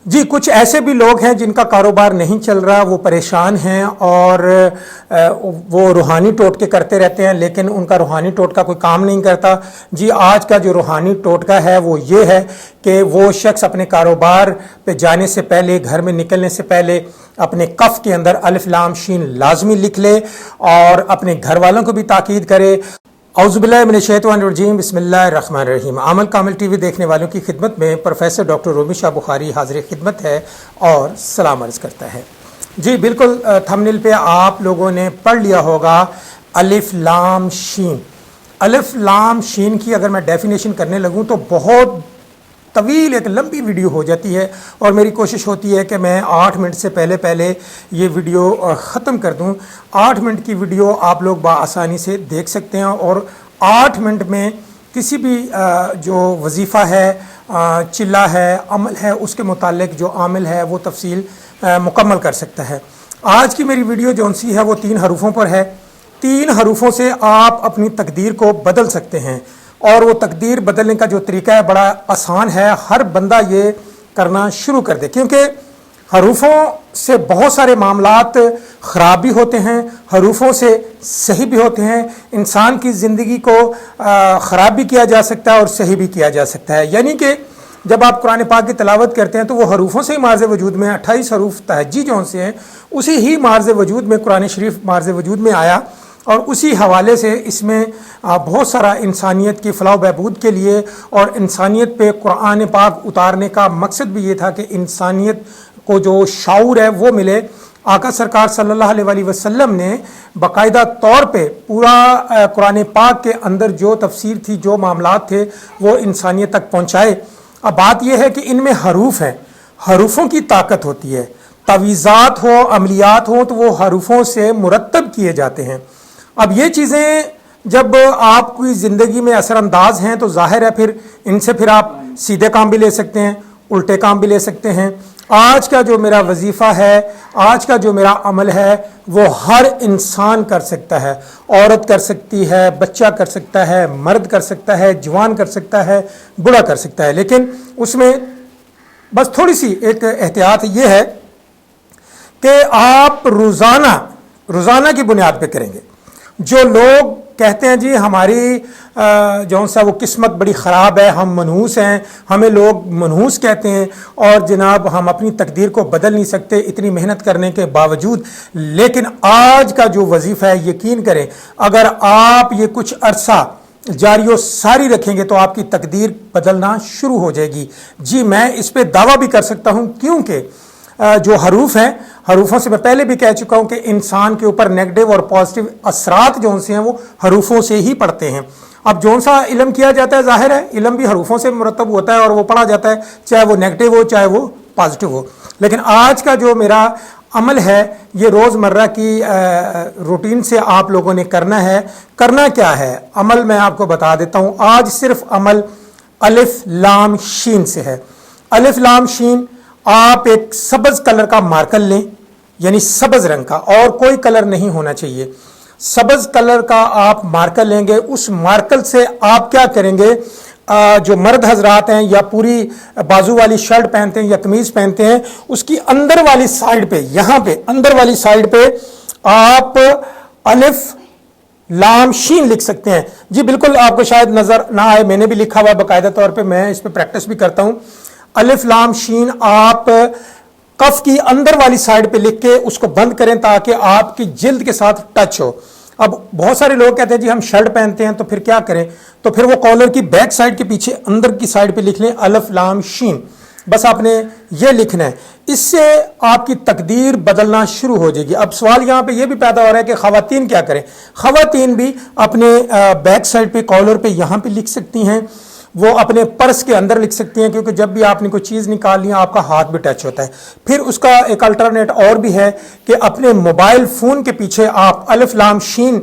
جی کچھ ایسے بھی لوگ ہیں جن کا کاروبار نہیں چل رہا، وہ پریشان ہیں اور وہ روحانی ٹوٹکے کرتے رہتے ہیں، لیکن ان کا روحانی ٹوٹکا کوئی کام نہیں کرتا۔ جی آج کا جو روحانی ٹوٹکا ہے وہ یہ ہے کہ وہ شخص اپنے کاروبار پہ جانے سے پہلے، گھر میں نکلنے سے پہلے اپنے کف کے اندر الف لام شین لازمی لکھ لے اور اپنے گھر والوں کو بھی تاکید کرے۔ اعوذ باللہ من الشیطان الرجیم، بسم اللہ الرحمن الرحیم۔ عمل کامل ٹی وی دیکھنے والوں کی خدمت میں پروفیسر ڈاکٹر رومی شاہ بخاری حاضر خدمت ہے اور سلام عرض کرتا ہے۔ جی بالکل تھمبنیل پہ آپ لوگوں نے پڑھ لیا ہوگا الف لام شین۔ الف لام شین کی اگر میں ڈیفینیشن کرنے لگوں تو بہت طویل ایک لمبی ویڈیو ہو جاتی ہے، اور میری کوشش ہوتی ہے کہ میں 8 منٹ سے پہلے یہ ویڈیو ختم کر دوں۔ 8 منٹ کی ویڈیو آپ لوگ بآسانی سے دیکھ سکتے ہیں، اور 8 منٹ میں کسی بھی جو وظیفہ ہے، چلہ ہے، عمل ہے، اس کے متعلق جو عامل ہے وہ تفصیل مکمل کر سکتا ہے۔ آج کی میری ویڈیو جون سی ہے وہ 3 حروفوں پر ہے۔ 3 حروفوں سے آپ اپنی تقدیر کو بدل سکتے ہیں، اور وہ تقدیر بدلنے کا جو طریقہ ہے بڑا آسان ہے۔ ہر بندہ یہ کرنا شروع کر دے، کیونکہ حروفوں سے بہت سارے معاملات خراب بھی ہوتے ہیں، حروفوں سے صحیح بھی ہوتے ہیں۔ انسان کی زندگی کو خراب بھی کیا جا سکتا ہے اور صحیح بھی کیا جا سکتا ہے۔ یعنی کہ جب آپ قرآن پاک کی تلاوت کرتے ہیں تو وہ حروفوں سے ہی مارز وجود میں 28 حروف تہجی جون سے ہیں، اسی ہی مارز وجود میں قرآن شریف مارز وجود میں آیا، اور اسی حوالے سے اس میں بہت سارا انسانیت کی فلاح و بہبود کے لیے اور انسانیت پہ قرآن پاک اتارنے کا مقصد بھی یہ تھا کہ انسانیت کو جو شعور ہے وہ ملے۔ آقا سرکار صلی اللہ علیہ وآلہ وسلم نے باقاعدہ طور پہ پورا قرآن پاک کے اندر جو تفسیر تھی، جو معاملات تھے، وہ انسانیت تک پہنچائے۔ اب بات یہ ہے کہ ان میں حروف ہیں، حروفوں کی طاقت ہوتی ہے۔ تعویذات ہو، عملیات ہوں تو وہ حروفوں سے مرتب کیے جاتے ہیں۔ اب یہ چیزیں جب آپ کی زندگی میں اثر انداز ہیں تو ظاہر ہے پھر ان سے پھر آپ سیدھے کام بھی لے سکتے ہیں، الٹے کام بھی لے سکتے ہیں۔ آج کا جو میرا وظیفہ ہے، آج کا جو میرا عمل ہے، وہ ہر انسان کر سکتا ہے۔ عورت کر سکتی ہے، بچہ کر سکتا ہے، مرد کر سکتا ہے، جوان کر سکتا ہے، بوڑھا کر سکتا ہے، لیکن اس میں بس تھوڑی سی ایک احتیاط یہ ہے کہ آپ روزانہ کی بنیاد پہ کریں گے۔ جو لوگ کہتے ہیں جی ہماری جون سا وہ قسمت بڑی خراب ہے، ہم منحوس ہیں، ہمیں لوگ منحوس کہتے ہیں، اور جناب ہم اپنی تقدیر کو بدل نہیں سکتے اتنی محنت کرنے کے باوجود، لیکن آج کا جو وظیفہ ہے یقین کریں اگر آپ یہ کچھ عرصہ جاری و ساری رکھیں گے تو آپ کی تقدیر بدلنا شروع ہو جائے گی۔ جی میں اس پہ دعویٰ بھی کر سکتا ہوں، کیونکہ جو حروف ہیں، حروفوں سے میں پہلے بھی کہہ چکا ہوں کہ انسان کے اوپر نیگیٹو اور پازیٹیو اثرات جو سے ہیں وہ حروفوں سے ہی پڑتے ہیں۔ اب جون سا علم کیا جاتا ہے، ظاہر ہے علم بھی حروفوں سے مرتب ہوتا ہے اور وہ پڑھا جاتا ہے، چاہے وہ نیگیٹو ہو چاہے وہ پازیٹیو ہو۔ لیکن آج کا جو میرا عمل ہے یہ روزمرہ کی روٹین سے آپ لوگوں نے کرنا ہے۔ کرنا کیا ہے عمل میں آپ کو بتا دیتا ہوں۔ آج صرف عمل الف لام شین سے ہے۔ الف لام شین آپ ایک سبز کلر کا مارکر لیں، یعنی سبز رنگ کا، اور کوئی کلر نہیں ہونا چاہیے۔ سبز کلر کا آپ مارکر لیں گے، اس مارکر سے آپ کیا کریں گے، جو مرد حضرات ہیں یا پوری بازو والی شرٹ پہنتے ہیں یا قمیض پہنتے ہیں، اس کی اندر والی سائیڈ پہ، یہاں پہ اندر والی سائیڈ پہ آپ الف لام شین لکھ سکتے ہیں۔ جی بالکل آپ کو شاید نظر نہ آئے، میں نے بھی لکھا ہوا باقاعدہ طور پہ، میں اس پہ پریکٹس بھی کرتا ہوں۔ الف لام شین آپ کف کی اندر والی سائیڈ پہ لکھ کے اس کو بند کریں تاکہ آپ کی جلد کے ساتھ ٹچ ہو۔ اب بہت سارے لوگ کہتے ہیں جی ہم شرٹ پہنتے ہیں تو پھر کیا کریں، تو پھر وہ کالر کی بیک سائیڈ کے پیچھے اندر کی سائیڈ پہ لکھ لیں الف لام شین، بس آپ نے یہ لکھنا ہے۔ اس سے آپ کی تقدیر بدلنا شروع ہو جائے گی۔ اب سوال یہاں پہ یہ بھی پیدا ہو رہا ہے کہ خواتین کیا کریں۔ خواتین بھی اپنے بیک سائیڈ پہ کالر پہ یہاں پہ لکھ سکتی ہیں، وہ اپنے پرس کے اندر لکھ سکتی ہیں، کیونکہ جب بھی آپ نے کوئی چیز نکالنی ہے آپ کا ہاتھ بھی ٹچ ہوتا ہے۔ پھر اس کا ایک الٹرنیٹ اور بھی ہے کہ اپنے موبائل فون کے پیچھے آپ الف لام شین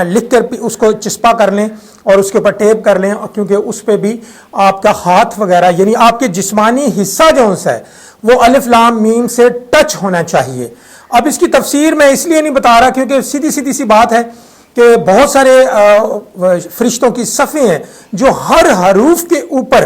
لکھ کر اس کو چسپا کر لیں اور اس کے اوپر ٹیپ کر لیں، کیونکہ اس پہ بھی آپ کا ہاتھ وغیرہ یعنی آپ کے جسمانی حصہ جو ہے وہ الف لام میم سے ٹچ ہونا چاہیے۔ اب اس کی تفسیر میں اس لیے نہیں بتا رہا کیونکہ سیدھی سی بات ہے کہ بہت سارے فرشتوں کی صفیں ہیں جو ہر حروف کے اوپر